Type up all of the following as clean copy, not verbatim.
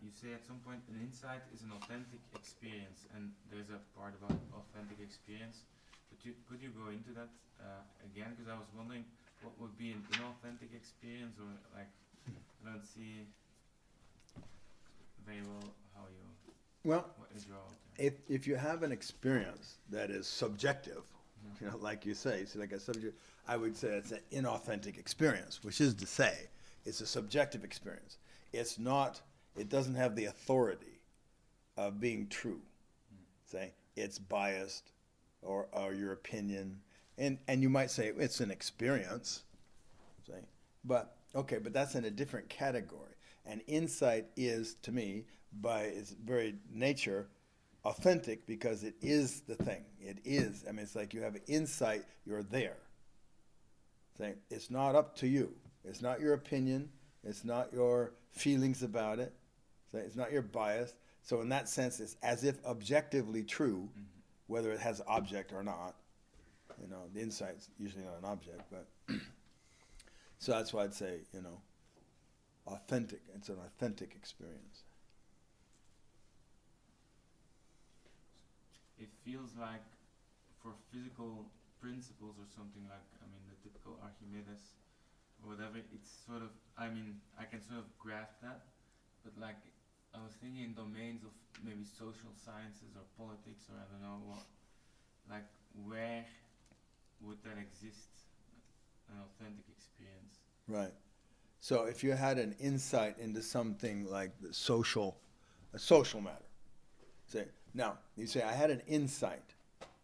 you say at some point an insight is an authentic experience, and there's a part about authentic experience. But could you go into that again? Because I was wondering what would be an inauthentic experience, or like I don't see very well how you Well, what you draw out there. if you have an experience that is subjective, like you say, so like a subject, I would say it's an inauthentic experience, which is to say, it's a subjective experience. It's not, it doesn't have the authority of being true. Say, it's biased or your opinion. And you might say it's an experience, say, but okay, but that's in a different category. And insight is, to me, by its very nature, authentic because it is the thing. It is. I mean, it's like you have insight, you're there. Saying it's not up to you. It's not your opinion. It's not your feelings about it. It's not your bias. So in that sense, it's as if objectively true, whether it has object or not. You know, the insight's usually not an object, but so that's why I'd say, you know, authentic. It's an authentic experience. It feels like for physical principles or something like, I mean, the typical Archimedes or whatever, it's sort of, I mean, I can sort of grasp that, but like, I was thinking in domains of maybe social sciences or politics or I don't know what, like, where would that exist, an authentic experience? Right. So if you had an insight into something like the a social matter, say, now you say I had an insight,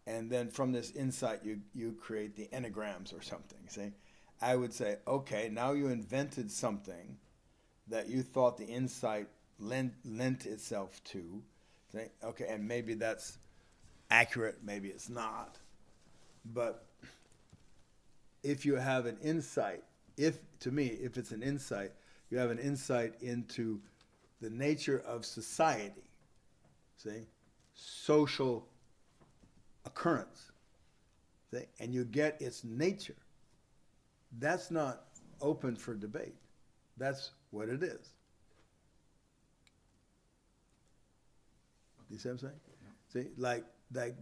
and then from this insight you create the enneagrams or something. See, I would say, okay, now you invented something that you thought the insight lent itself to. Say, okay, and maybe that's accurate, maybe it's not, but if you have an insight, if it's an insight, you have an insight into the nature of society, see, social occurrence, see, and you get its nature. That's not open for debate. That's what it is. You see what I'm saying? Yeah. See, like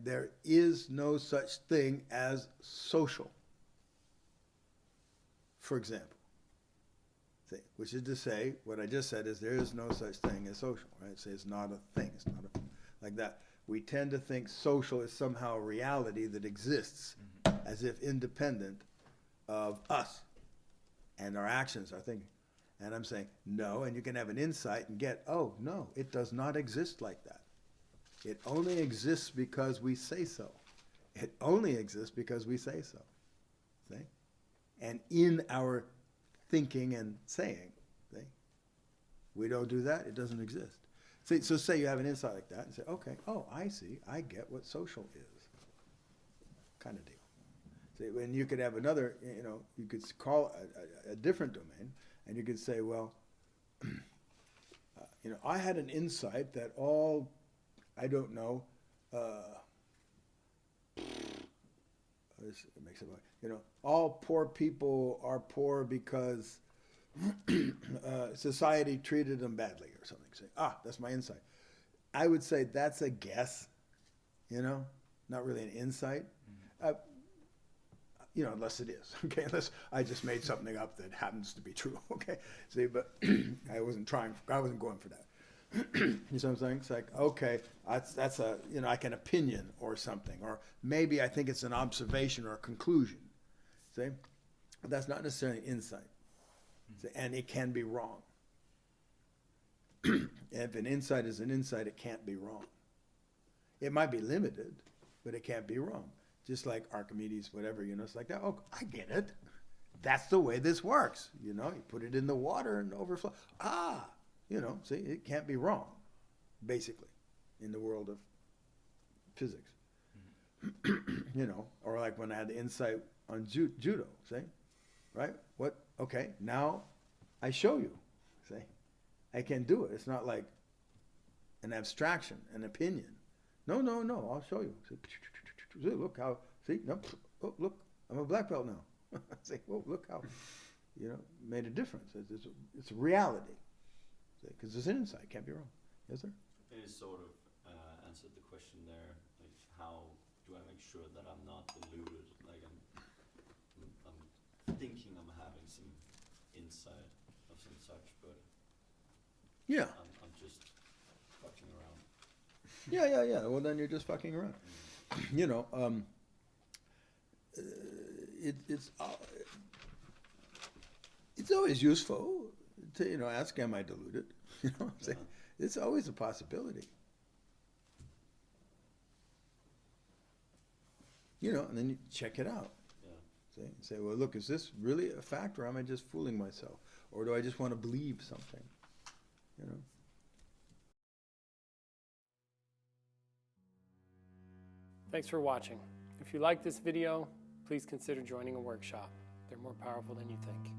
there is no such thing as social, for example. See, which is to say, what I just said is there is no such thing as social, right? Say it's not a thing. It's not like that. We tend to think social is somehow a reality that exists as if independent of us and our actions, our thinking. And I'm saying, no, and you can have an insight and get, oh, no, it does not exist like that. It only exists because we say so. It only exists because we say so. See? And in our thinking and saying, see? We don't do that, it doesn't exist. See, so say you have an insight like that and say, okay, oh, I see, I get what social is. Kind of deal. See, and you could have another, you know, you could call a different domain, and you could say, well, you know, I had an insight that all, I don't know, it makes it like, you know, all poor people are poor because society treated them badly or something. Say, that's my insight. I would say that's a guess, you know, not really an insight. You know, unless it is, okay, unless I just made something up that happens to be true, okay? See, but I wasn't going for that. You see what I'm saying? It's like, okay, that's a, you know, like an opinion or something, or maybe I think it's an observation or a conclusion, see? But that's not necessarily insight, see? And it can be wrong. If an insight is an insight, it can't be wrong. It might be limited, but it can't be wrong. Just like Archimedes, whatever, you know, it's like that. Oh, I get it. That's the way this works. You know, you put it in the water and overflow. You know, see, it can't be wrong, basically, in the world of physics. You know, or like when I had the insight on judo, see, right? What? Okay, now I show you, see, I can do it. It's not like an abstraction, an opinion. No, I'll show you. See, look how, see, no, oh, look, I'm a black belt now. See, oh, look how, you know, made a difference. It's a reality. Because there's an insight, can't be wrong. Yes, sir? It is sort of answered the question there, like how do I make sure that I'm not deluded? Like I'm thinking I'm having some insight of some such, but Yeah. I'm just fucking around. Yeah. Well, then you're just fucking around. You know, it's always useful to, you know, ask, am I deluded? You know what I'm saying? It's always a possibility. You know, and then you check it out. Yeah. Say, well, look, is this really a fact, or am I just fooling myself? Or do I just want to believe something? You know? Thanks for watching. If you like this video, please consider joining a workshop. They're more powerful than you think.